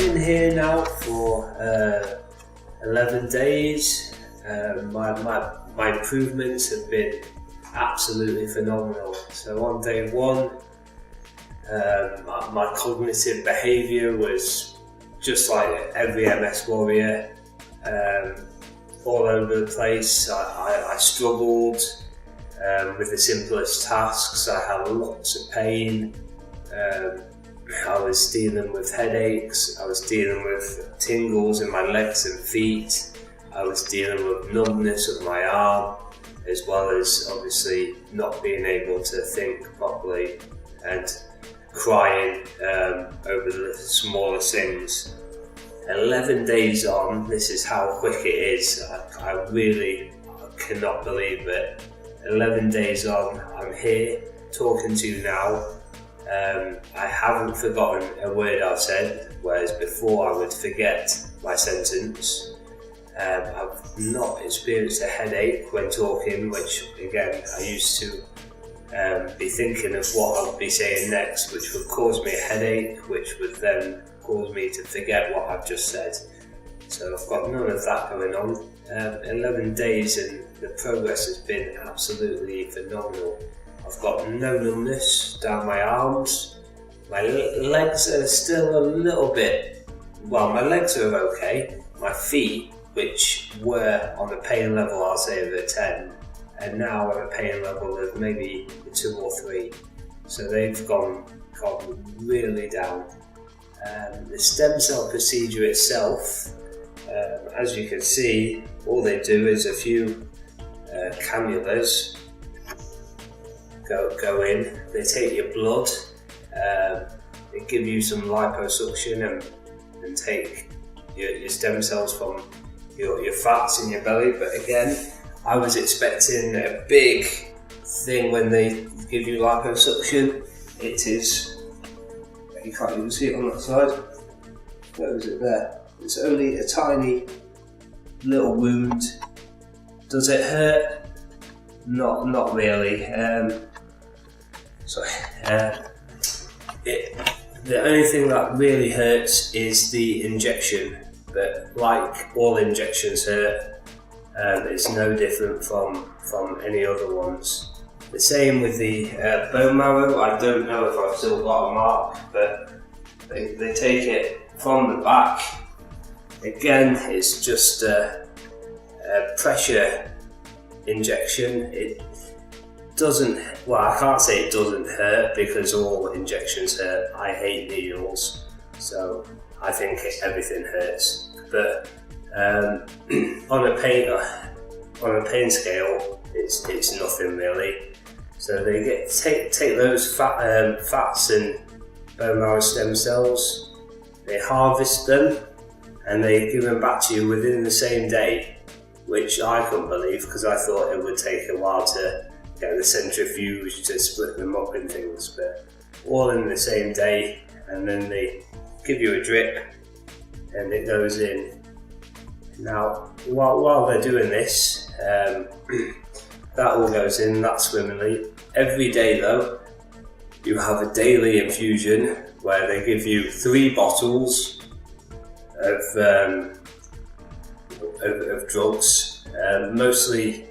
been here now for 11 days. My improvements have been absolutely phenomenal. So on day one, my cognitive behaviour was just like every MS warrior, all over the place. I struggled with the simplest tasks. I had lots of pain. I was dealing with headaches. I was dealing with tingles in my legs and feet. I was dealing with numbness of my arm, as well as obviously not being able to think properly and crying over the smallest things. 11 days on, this is how quick it is. I really cannot believe it. 11 days on, I'm here talking to you now. I haven't forgotten a word I've said, whereas before I would forget my sentence. I've not experienced a headache when talking, which again I used to be thinking of what I'd be saying next, which would cause me a headache, which would then cause me to forget what I've just said. So I've got none of that going on. 11 days and the progress has been absolutely phenomenal. I've got no numbness down my arms. My legs are still a little bit, well, my legs are okay. My feet, which were on a pain level, I'll say of a 10, and now on a pain level of maybe a 2 or 3. So they've gone really down. The stem cell procedure itself, as you can see, all they do is a few cannulas go in. They take your blood, they give you some liposuction and take your stem cells from your fats in your belly. But again, I was expecting a big thing when they give you liposuction. It is, you can't even see it on that side. Where is it there? It's only a tiny little wound. Does it hurt? Not really. The only thing that really hurts is the injection, but like all injections hurt, it's no different from any other ones. The same with the bone marrow. I don't know if I've still got a mark, but they take it from the back. Again, it's just a pressure injection. It doesn't, well, I can't say it doesn't hurt because all injections hurt. I hate needles, so I think everything hurts. But on a pain scale, it's nothing really. So they take those fats and bone marrow stem cells, they harvest them, and they give them back to you within the same day, which I couldn't believe because I thought it would take a while to get the centrifuge to split them up and things, but all in the same day. And then they give you a drip and it goes in. Now, while they're doing this, that all goes in that swimmingly. Every day though, you have a daily infusion where they give you 3 bottles of drugs, mostly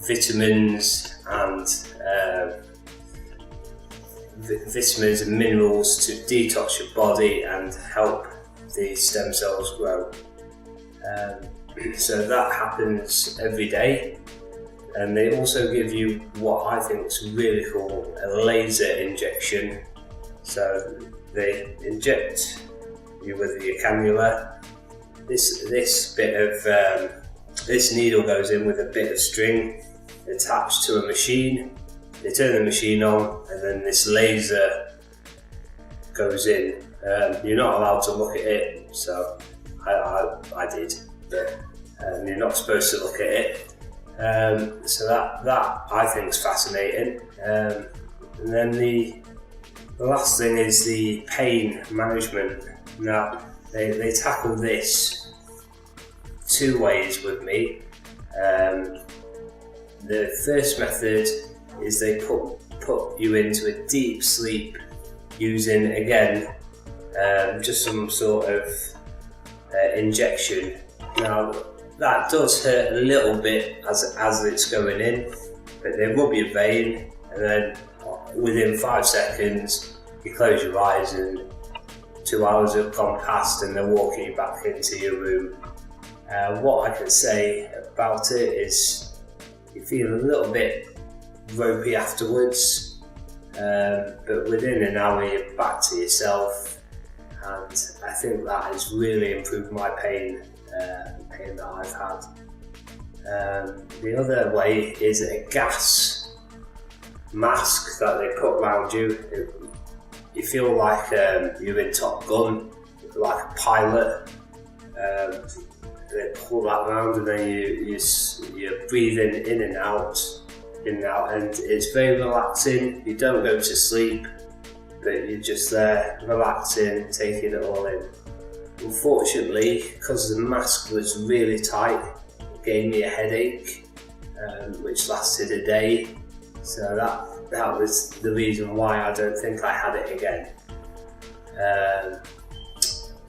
vitamins and vitamins and minerals to detox your body and help the stem cells grow. So that happens every day. And they also give you what I think is really cool, a laser injection. So they inject you with your cannula. This bit of this needle goes in with a bit of string attached to a machine. They turn the machine on, and then this laser goes in. You're not allowed to look at it, so I did, but you're not supposed to look at it. So that I think is fascinating. And then the last thing is the pain management. Now they tackle this 2 ways with me. The first method is they put you into a deep sleep using, again, just some sort of injection. Now that does hurt a little bit as it's going in, but they rub your vein, and then within 5 seconds you close your eyes and 2 hours have gone past and they're walking you back into your room. What I can say about it is you feel a little bit ropey afterwards, but within an hour you're back to yourself, and I think that has really improved my pain that I've had. The other way is a gas mask that they put around you. You feel like you're in Top Gun, like a pilot. They pull that around, and then you're breathing in and out, and it's very relaxing. You don't go to sleep, but you're just there relaxing, taking it all in. Unfortunately, because the mask was really tight, it gave me a headache, which lasted a day. So that was the reason why I don't think I had it again.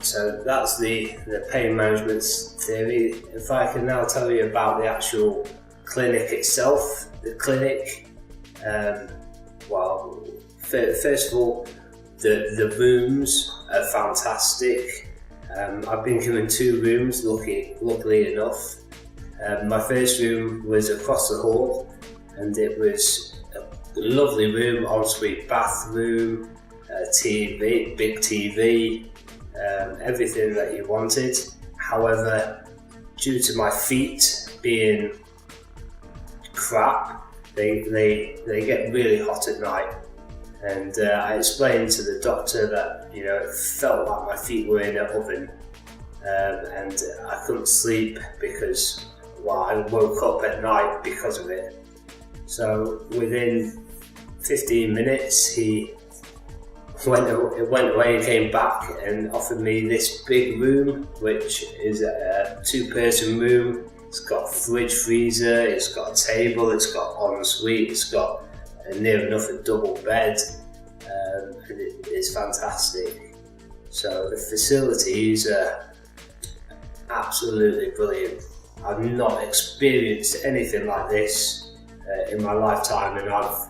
So that's the pain management theory. If I can now tell you about the actual clinic itself. The clinic, well, first of all, the rooms are fantastic. I've been given 2 rooms, luckily enough. My first room was across the hall, and it was a lovely room, ensuite bathroom, TV, big TV, everything that you wanted. However, due to my feet being crap, they get really hot at night. And I explained to the doctor that, you know, it felt like my feet were in an oven, and I couldn't sleep because, well, I woke up at night because of it. So within 15 minutes, he went away and came back and offered me this big room, which is a 2-person room. It's got a fridge, freezer, it's got a table, it's got ensuite, it's got near enough a double bed, and it's fantastic. So the facilities are absolutely brilliant. I've not experienced anything like this in my lifetime, and I've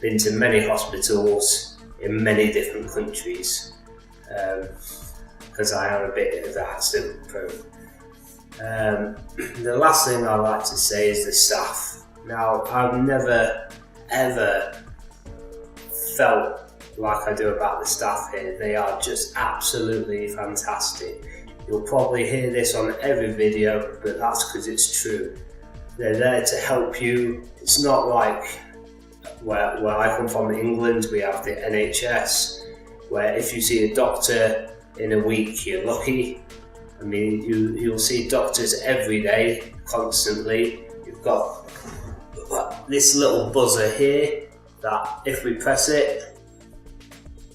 been to many hospitals in many different countries, because I am a bit of accident prone. The last thing I like to say is the staff. Now, I've never ever felt like I do about the staff here. They are just absolutely fantastic. You'll probably hear this on every video, but that's because it's true. They're there to help you. It's not like where I come from in England, we have the NHS, where if you see a doctor in a week, you're lucky. I mean, you'll see doctors every day, constantly. You've got this little buzzer here that if we press it,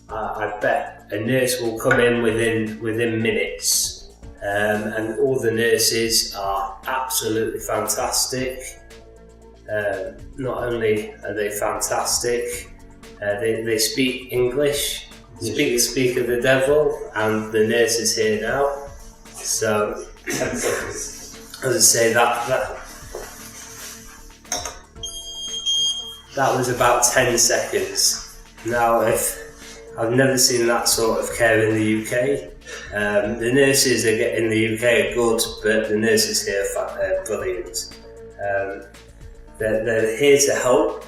I bet a nurse will come in within minutes, and all the nurses are absolutely fantastic. Not only are they fantastic, they speak English, speak of the devil, and the nurse is here now. So, as I say, that was about 10 seconds. Now, I've never seen that sort of care in the UK. The nurses in the UK are good, but the nurses here are brilliant. They're here to help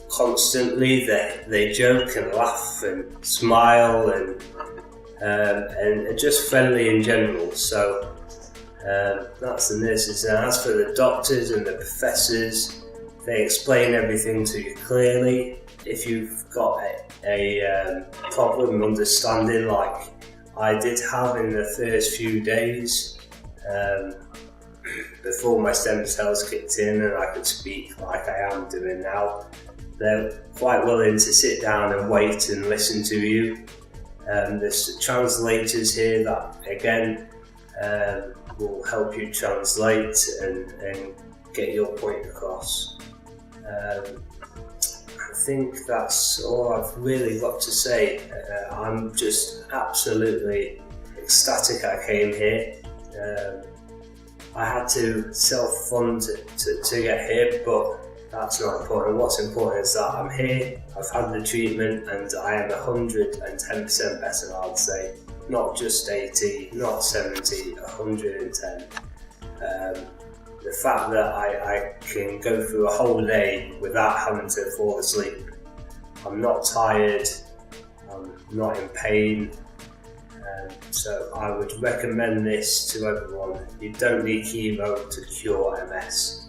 constantly. They joke and laugh and smile and are just friendly in general. So that's the nurses. And as for the doctors and the professors, they explain everything to you clearly. If you've got a problem understanding, like I did have in the first few days, before my stem cells kicked in and I could speak like I am doing now, they're quite willing to sit down and wait and listen to you. There's translators here that, again, will help you translate and get your point across. think that's all I've really got to say. I'm just absolutely ecstatic I came here. I had to self-fund to get here, but that's not important. What's important is that I'm here, I've had the treatment, and I am 110% better, I'd say. Not just 80, not 70, 110. The fact that I can go through a whole day without having to fall asleep. I'm not tired, I'm not in pain. So I would recommend this to everyone. You don't need chemo to cure MS.